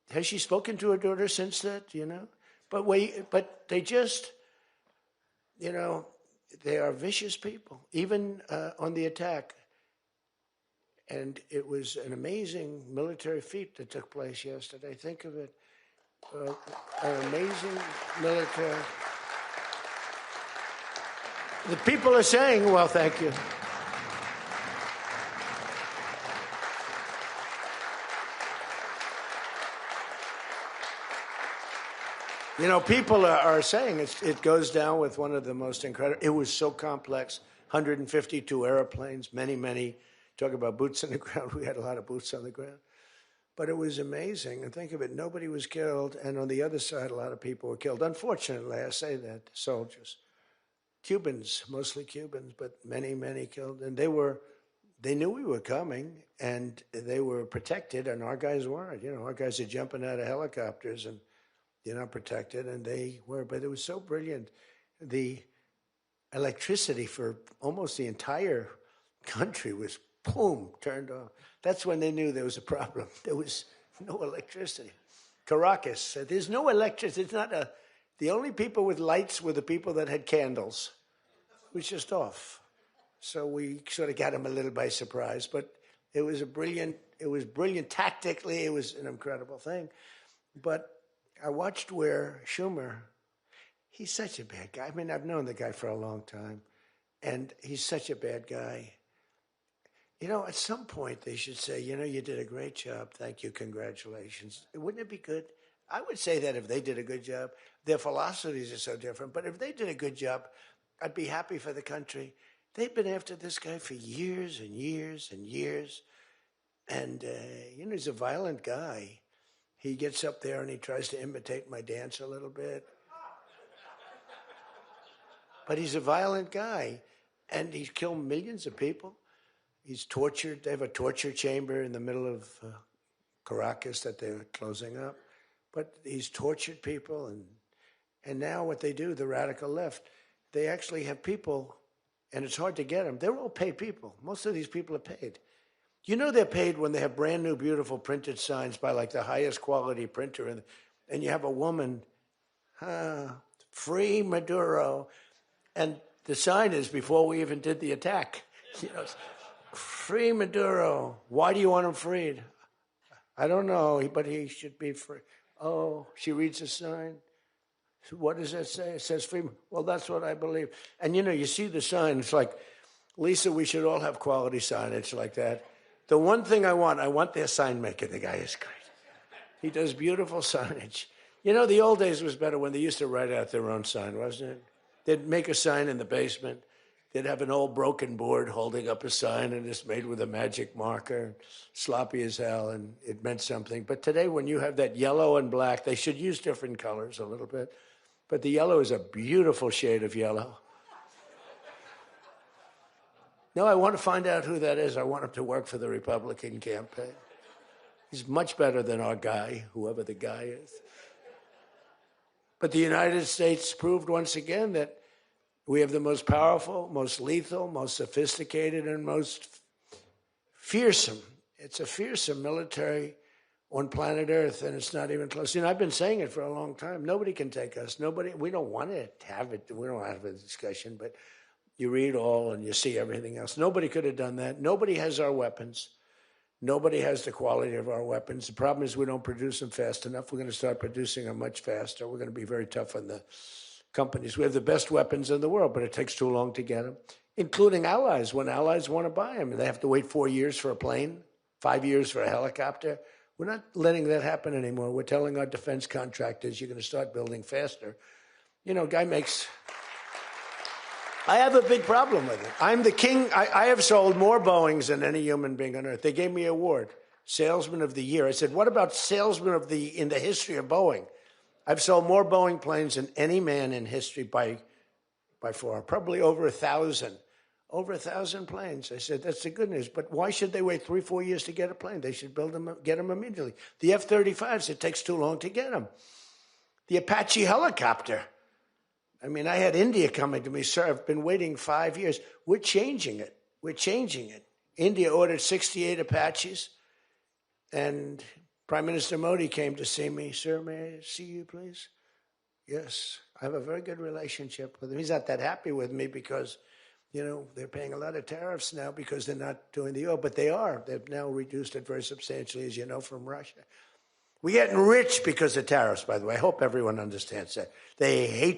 has she spoken to her daughter since that? You know, but they just, you know, they are vicious people, even on the attack. And it was an amazing military feat that took place yesterday. Think of it, an amazing military. The people are saying, well, thank you. You know, people are saying it goes down with one of the most incredible. It was so complex, 152 airplanes, many. Talk about boots on the ground. We had a lot of boots on the ground. But it was amazing. And think of it, nobody was killed. And on the other side, a lot of people were killed. Unfortunately, I say that, soldiers. Cubans, mostly Cubans, but many killed. And they knew we were coming, and they were protected, and our guys weren't. You know, our guys are jumping out of helicopters, and you're not protected, and they were. But it was so brilliant. The electricity for almost the entire country was, boom, turned off. That's when they knew there was a problem. There was no electricity. Caracas said, there's no electricity. It's not the only people with lights were the people that had candles. It was just off. So we sort of got them a little by surprise. But it was brilliant tactically. It was an incredible thing. But I watched where Schumer, he's such a bad guy. I mean, I've known the guy for a long time. And he's such a bad guy. You know, at some point they should say, you know, you did a great job. Thank you. Congratulations. Wouldn't it be good? I would say that if they did a good job. Their philosophies are so different. But if they did a good job, I'd be happy for the country. They've been after this guy for years and years and years. And, you know, he's a violent guy. He gets up there and he tries to imitate my dance a little bit. But he's a violent guy. And he's killed millions of people. He's tortured. They have a torture chamber in the middle of Caracas that they're closing up. But he's tortured people. And now what they do, the radical left, they actually have people, and it's hard to get them. They're all paid people. Most of these people are paid. You know they're paid when they have brand new, beautiful printed signs by like the highest quality printer. And you have a woman, free Maduro. And the sign is before we even did the attack. You know, free Maduro. Why do you want him freed? I don't know, but he should be free. Oh, she reads a sign. What does that say? It says free. Well, that's what I believe. And, you know, you see the sign. It's like, Lisa, we should all have quality signage like that. The one thing I want their sign maker. The guy is great. He does beautiful signage. You know, the old days was better when they used to write out their own sign, wasn't it? They'd make a sign in the basement. They'd have an old broken board holding up a sign, and it's made with a magic marker, sloppy as hell, and it meant something. But today, when you have that yellow and black, they should use different colors a little bit. But the yellow is a beautiful shade of yellow. No, I want to find out who that is. I want him to work for the Republican campaign. He's much better than our guy, whoever the guy is. But the United States proved once again that we have the most powerful, most lethal, most sophisticated, and most fearsome. It's a fearsome military on planet Earth, and it's not even close. You know, I've been saying it for a long time. Nobody can take us. Nobody. We don't want to have it. We don't have a discussion, but you read all and you see everything else. Nobody could have done that. Nobody has our weapons. Nobody has the quality of our weapons. The problem is we don't produce them fast enough. We're going to start producing them much faster. We're going to be very tough on the companies. We have the best weapons in the world, but it takes too long to get them, including allies. When allies want to buy them, they have to wait 4 years for a plane, 5 years for a helicopter. We're not letting that happen anymore. We're telling our defense contractors, you're going to start building faster. You know, guy makes... I have a big problem with it. I'm the king. I have sold more Boeings than any human being on earth. They gave me an award, Salesman of the Year. I said, what about Salesman of the in the history of Boeing? I've sold more Boeing planes than any man in history by far, probably over 1,000. Over 1,000 planes. I said, that's the good news. But why should they wait 3-4 years to get a plane? They should build them, get them immediately. The F-35s, it takes too long to get them. The Apache helicopter. I mean, I had India coming to me, sir, I've been waiting 5 years. We're changing it. We're changing it. India ordered 68 Apaches, and Prime Minister Modi came to see me. Sir, may I see you, please? Yes, I have a very good relationship with him. He's not that happy with me because, they're paying a lot of tariffs now because they're not doing the oil, but they are. They've now reduced it very substantially, as you know, from Russia. We're getting rich because of tariffs, by the way. I hope everyone understands that. They hate